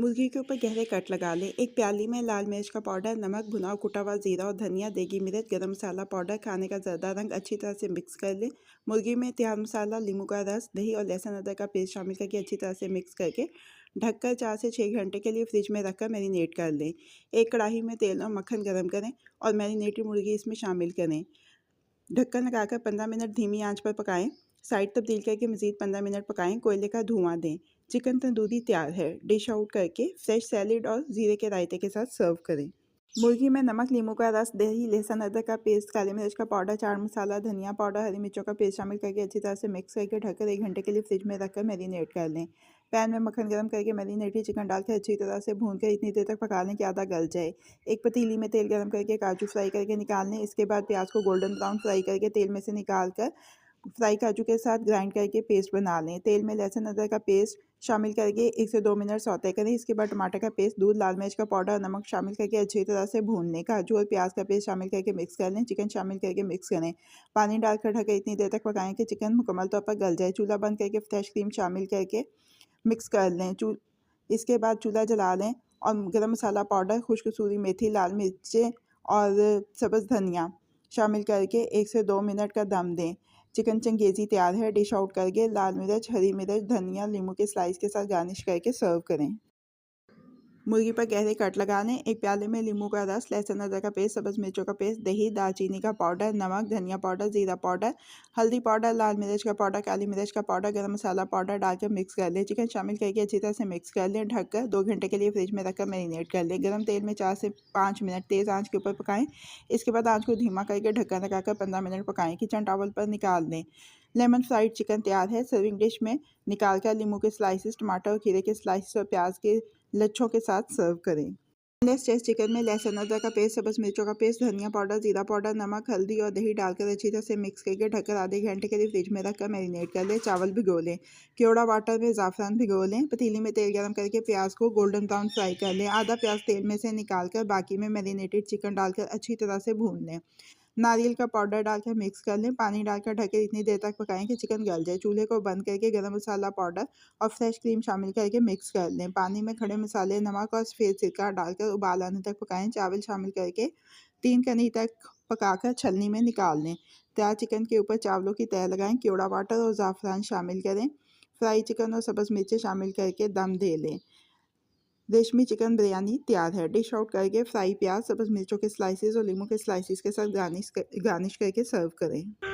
मुर्गी के ऊपर गहरे कट लगा लें। एक प्याली में लाल मिर्च का पाउडर, नमक, भुना हुआ कुटा हुआ जीरा और धनिया, देगी मिर्च, गरम मसाला पाउडर, खाने का ज़र्दा रंग अच्छी तरह से मिक्स कर लें। मुर्गी में तैयार मसाला, नींबू का रस, दही और लहसुन अदरक का पेस्ट शामिल करके अच्छी तरह से मिक्स करके ढककर 4 से 6 घंटे के लिए फ्रिज में रखकर मैरिनेट कर लें। एक कढ़ाई में तेल और मक्खन गरम करें और मैरिनेटेड मुर्गी इसमें शामिल करें। ढक्कन लगाकर 15 मिनट धीमी आंच पर पकाएं। साइड तब्दील करके मज़ीद 15 मिनट पकाएं। कोयले का धुआं दें। चिकन तंदूरी तैयार है। डिश आउट करके फ्रेश सैलेड और ज़ीरे के रायते के साथ सर्व करें। मुर्गी में नमक, नींबू का रस, दही, लहसुन अदरक का पेस्ट, काली मिर्च का पाउडर, चाट मसाला, धनिया पाउडर, हरी मिर्चों का पेस्ट शामिल करके अच्छी तरह से मिक्स करके ढककर 1 घंटे के लिए फ्रिज में रखकर मैरिनेट कर लें। पैन में मक्खन गरम करके मैरिनेटेड चिकन डालकर अच्छी तरह से भूनकर इतनी देर तक पका लें कि आधा गल जाए। एक पतीली में तेल गरम करके काजू फ्राई करके निकाल लें। इसके बाद प्याज को गोल्डन ब्राउन फ्राई करके तेल में से निकाल कर फ्राई काजू के साथ ग्राइंड करके पेस्ट बना लें। तेल में लहसुन अदरक का पेस्ट शामिल करके 1 से 2 मिनट सौते करें। इसके बाद टमाटर का पेस्ट, दूध, लाल मिर्च का पाउडर और नमक शामिल करके अच्छी तरह से भून लें। काजू और प्याज का पेस्ट शामिल करके मिक्स कर लें। चिकन शामिल करके मिक्स करें। पानी डालकर ढकर इतनी देर तक पकाएं कि चिकन मुकम्मल तौर पर गल जाए। चूल्हा बंद करके फ्रेश क्रीम शामिल करके मिक्स कर लें। इसके बाद चूल्हा जला लें और गरम मसाला पाउडर, खुश्क कसूरी मेथी, लाल मिर्चें और सब्ज़ धनिया शामिल करके 1 से 2 मिनट का दम दें। चिकन चंगेज़ी तैयार है। डिश आउट करके लाल मिर्च, हरी मिर्च, धनिया, नींबू के स्लाइस के साथ गार्निश करके सर्व करें। मुर्गी पर गहरे कट लगा लें। एक प्याले में नींबू का रस, लहसुन अदरक का पेस्ट, सब्ज़ मिर्चों का पेस्ट, दही, दालचीनी का पाउडर, नमक, धनिया पाउडर, जीरा पाउडर, हल्दी पाउडर, लाल मिर्च का पाउडर, काली मिर्च का पाउडर, गरम मसाला पाउडर डालकर मिक्स कर लें। चिकन शामिल करके अच्छी तरह से मिक्स कर लें। ढककर 2 घंटे के लिए फ्रिज में रखकर मैरिनेट कर लें। गरम तेल में 4 से 5 मिनट तेज़ आंच के ऊपर पकाएं। इसके बाद आंच को धीमा करके ढक्कन लगाकर 15 मिनट पकाएं। किचन टॉवल पर निकाल लें। लेमन फ्राइड चिकन तैयार है। सर्विंग डिश में निकालकर नींबू के स्लाइसेस, टमाटर और खीरे के स्लाइसेस और प्याज के लच्छों के साथ सर्व करें। बोनलेस चेस्ट चिकन में लहसुन अदरक का पेस्ट, सब्ज़ मिर्चों का पेस्ट, धनिया पाउडर, जीरा पाउडर, नमक, हल्दी और दही डालकर अच्छी तरह से मिक्स करके ढककर आधे घंटे के लिए फ्रिज में रखकर मैरिनेट कर लें। चावल भिगो लें। केवड़ा वाटर में ज़ाफ़रान भिगो लें। पतीली में तेल गरम करके प्याज को गोल्डन ब्राउन फ्राई कर लें। आधा प्याज तेल में से निकालकर बाकी में मैरिनेटेड चिकन डालकर अच्छी तरह से भून लें। नारियल का पाउडर डालकर मिक्स कर लें। पानी डालकर ढके इतनी देर तक पकाएं कि चिकन गल जाए। चूल्हे को बंद करके गरम मसाला पाउडर और फ्रेश क्रीम शामिल करके मिक्स कर लें। पानी में खड़े मसाले, नमक और सफ़ेद सिरका डालकर उबाल आने तक पकाएं। चावल शामिल करके 3 कनी तक पकाकर छलनी में निकाल लें। तैयार चिकन के ऊपर चावलों की तह लगाएं। केवड़ा वाटर और ज़ाफ़रान शामिल करें। फ्राई चिकन और सब्ज़ मिर्चें शामिल करके दम दे लें। रेशमी चिकन बिरयानी तैयार है। डिश आउट करके फ्राई प्याज, सब्ज़ मिर्चों के स्लाइसेस और नींबू के स्लाइसेस के साथ गार्निश करके सर्व करें।